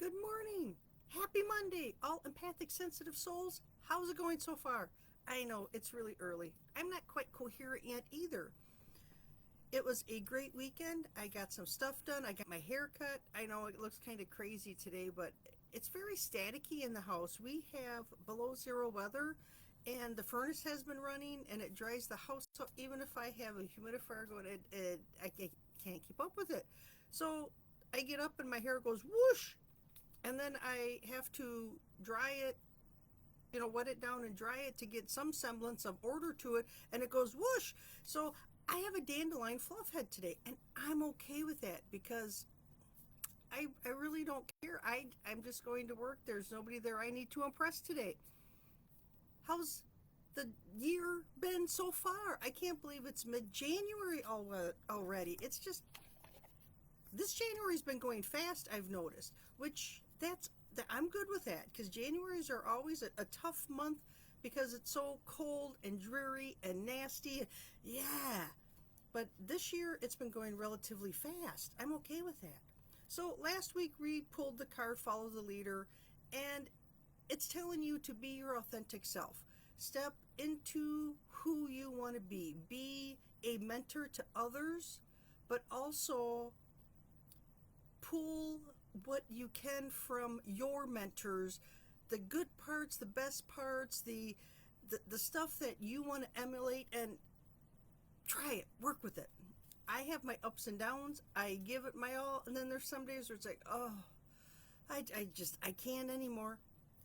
Good morning. Happy Monday, all empathic, sensitive souls. How's it going so far? I know it's really early. I'm not quite coherent yet either. It was a great weekend. I got some stuff done. I got my hair cut. I know it looks kind of crazy today, but it's very staticky in the house. We have below zero weather, and the furnace has been running, and it dries the house. So even if I have a humidifier going, I can't keep up with it. So I get up, and my hair goes whoosh, and then I have to dry it, wet it down and dry it to get some semblance of order to it, and it goes whoosh. So I have a dandelion fluff head today, and I'm okay with that because I really don't care. I'm just going to work. There's nobody there I need to impress today. How's the year been so far? I can't believe it's mid-January already. It's just this January's been going fast, I've noticed, which I'm good with that because Januaries are always a tough month because it's so cold and dreary and nasty. Yeah, but this year it's been going relatively fast. I'm okay with that. So last week we pulled the card Follow the Leader, and it's telling you to be your authentic self. Step into who you want to be. Be a mentor to others, but also pull what you can from your mentors, the good parts, the best parts, the stuff that you want to emulate, and try it, work with it. I have my ups and downs. I give it my all, and then there's some days where it's like, oh, I can't anymore.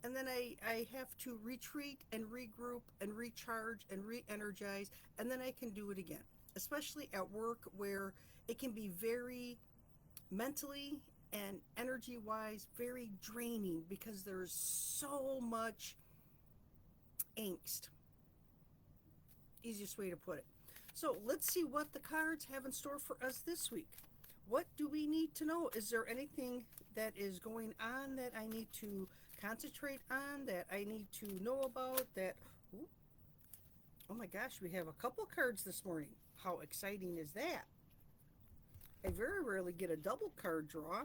And then I have to retreat and regroup and recharge and re-energize, and then I can do it again. Especially at work where it can be very mentally and energy wise very draining because there's so much angst. Easiest way to put it. So let's see what the cards have in store for us this week. What do we need to know? Is there anything that is going on that I need to concentrate on, that I need to know about? Ooh, oh my gosh, we have a couple cards this morning. How exciting is that? I very rarely get a double card draw,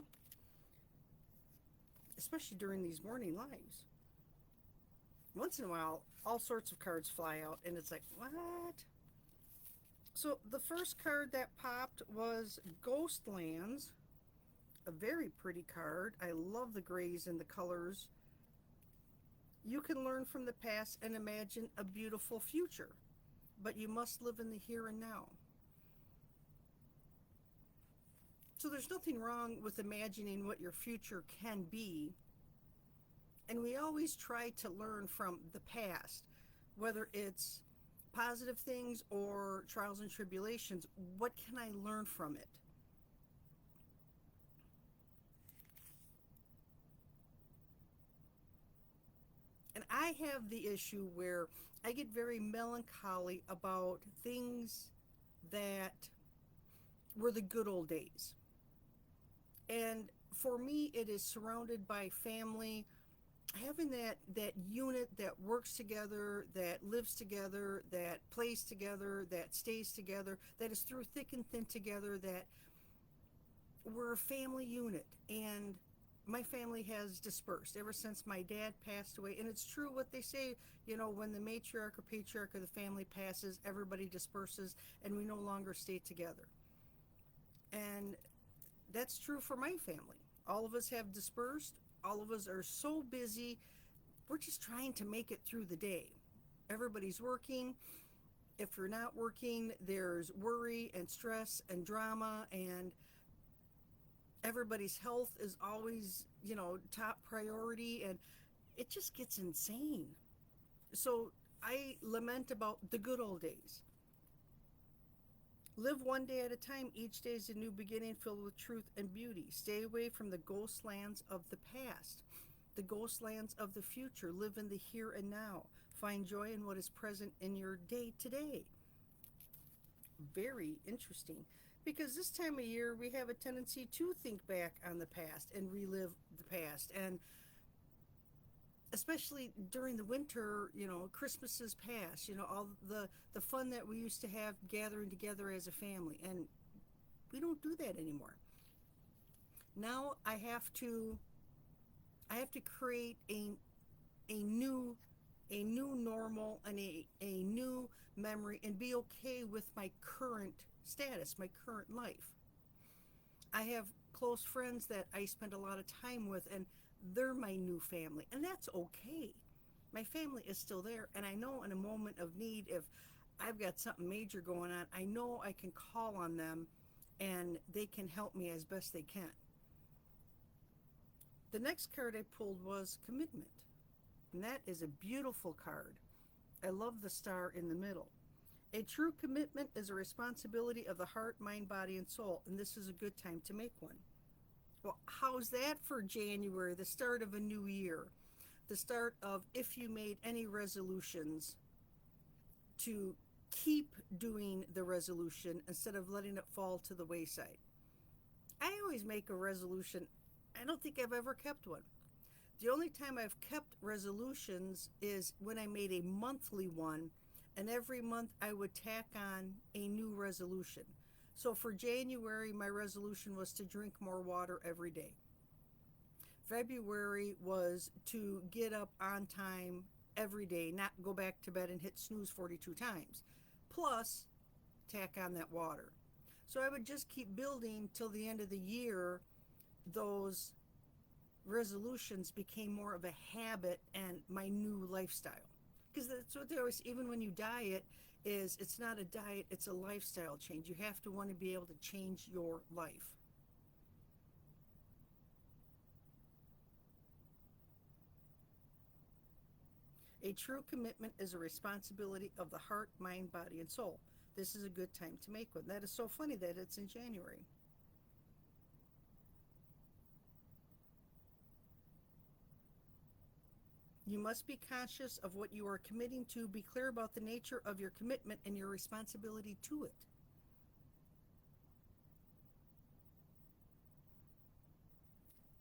especially during these morning lives. Once in a while, all sorts of cards fly out, and it's like, what? So the first card that popped was Ghostlands, a very pretty card. I love the grays and the colors. You can learn from the past and imagine a beautiful future, but you must live in the here and now. So there's nothing wrong with imagining what your future can be. And we always try to learn from the past, whether it's positive things or trials and tribulations. What can I learn from it? And I have the issue where I get very melancholy about things that were the good old days. And for me, it is surrounded by family, having that unit that works together, that lives together, that plays together, that stays together, that is through thick and thin together, that we're a family unit. And my family has dispersed ever since my dad passed away. And it's true what they say, when the matriarch or patriarch of the family passes, everybody disperses and we no longer stay together. And that's true for my family. All of us have dispersed. All of us are so busy. We're just trying to make it through the day. Everybody's working. If you're not working, there's worry and stress and drama, and everybody's health is always, top priority, and it just gets insane. So I lament about the good old days. Live one day at a time. Each day is a new beginning filled with truth and beauty. Stay away from the ghost lands of the past, the ghost lands of the future. Live in the here and now. Find joy in what is present in your day today. Very interesting, because this time of year we have a tendency to think back on the past and relive the past, and especially during the winter, Christmas is past, all the fun that we used to have gathering together as a family, and we don't do that anymore. Now I have to I have to create a new a new normal and a new memory and be okay with my current status, my current life. I have close friends that I spend a lot of time with, and they're my new family, and that's okay. My family is still there, and I know in a moment of need, if I've got something major going on, I know I can call on them and they can help me as best they can. The next card I pulled was commitment, and that is a beautiful card. I love the star in the middle. A true commitment is a responsibility of the heart, mind, body, and soul, and this is a good time to make one. Well, how's that for January, the start of a new year? The start of, if you made any resolutions, to keep doing the resolution instead of letting it fall to the wayside. I always make a resolution. I don't think I've ever kept one. The only time I've kept resolutions is when I made a monthly one, and every month I would tack on a new resolution. So for January, my resolution was to drink more water every day. February was to get up on time every day, not go back to bed and hit snooze 42 times. Plus, tack on that water. So I would just keep building till the end of the year. Those resolutions became more of a habit and my new lifestyle. Because that's what they always, even when you diet, is it's not a diet, it's a lifestyle change. You have to want to be able to change your life. A true commitment is a responsibility of the heart, mind, body, and soul. This is a good time to make one. That is so funny that it's in January. You must be conscious of what you are committing to, be clear about the nature of your commitment and your responsibility to it.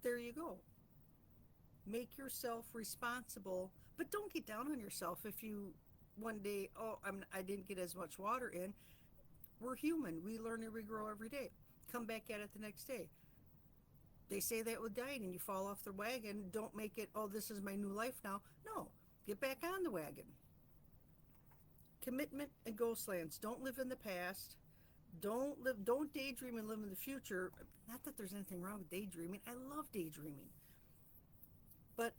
There you go. Make yourself responsible, but don't get down on yourself if you one day, oh, I didn't get as much water in. We're human. We learn and we grow every day. Come back at it the next day. They say that with dieting, you fall off the wagon. Don't make it, oh, this is my new life now. No, get back on the wagon. Commitment and ghost lands. Don't live in the past. Don't daydream and live in the future. Not that there's anything wrong with daydreaming. I love daydreaming. But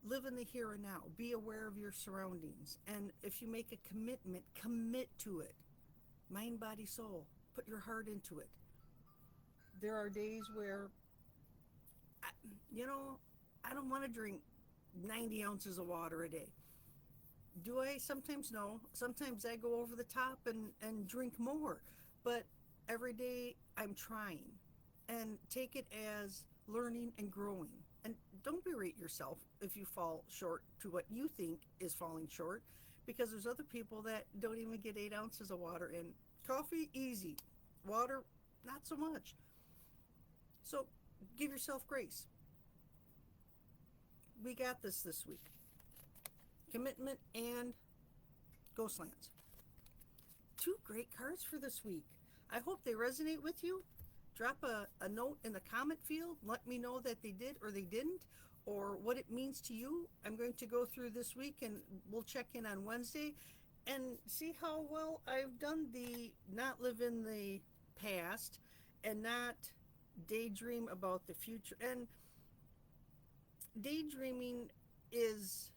live in the here and now. Be aware of your surroundings. And if you make a commitment, commit to it. Mind, body, soul. Put your heart into it. There are days where, I, you know, I don't want to drink 90 ounces of water a day. Do I? Sometimes no. Sometimes I go over the top and drink more. But every day I'm trying. And take it as learning and growing. And don't berate yourself if you fall short to what you think is falling short, because there's other people that don't even get 8 ounces of water in. Coffee, easy. Water, not so much. So give yourself grace. We got this week. Commitment and Ghostlands. Two great cards for this week. I hope they resonate with you. Drop a note in the comment field. Let me know that they did or they didn't, or what it means to you. I'm going to go through this week and we'll check in on Wednesday and see how well I've done the not live in the past and not daydream about the future. And daydreaming is,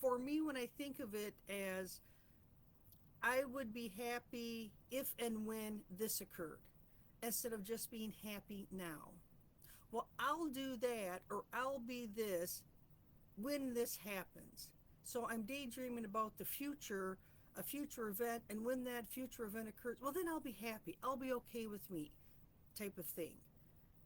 for me, when I think of it as, I would be happy if and when this occurred, instead of just being happy now. Well, I'll do that, or I'll be this when this happens. So I'm daydreaming about the future, a future event, and when that future event occurs, well, then I'll be happy. I'll be okay with me, type of thing.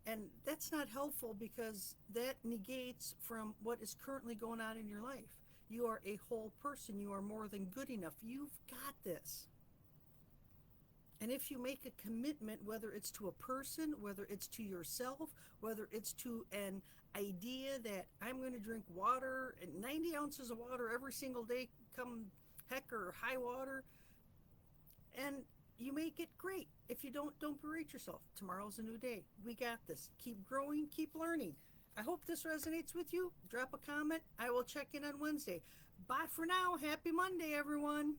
And that's not helpful because that negates from what is currently going on in your life. You are a whole person. You are more than good enough. You've got this. And if you make a commitment, whether it's to a person, whether it's to yourself, whether it's to an idea that I'm going to drink water, and 90 ounces of water every single day, come heck or high water, and you make it great. If you don't berate yourself. Tomorrow's a new day. We got this. Keep growing, keep learning. I hope this resonates with you. Drop a comment. I will check in on Wednesday. Bye for now. Happy Monday, everyone.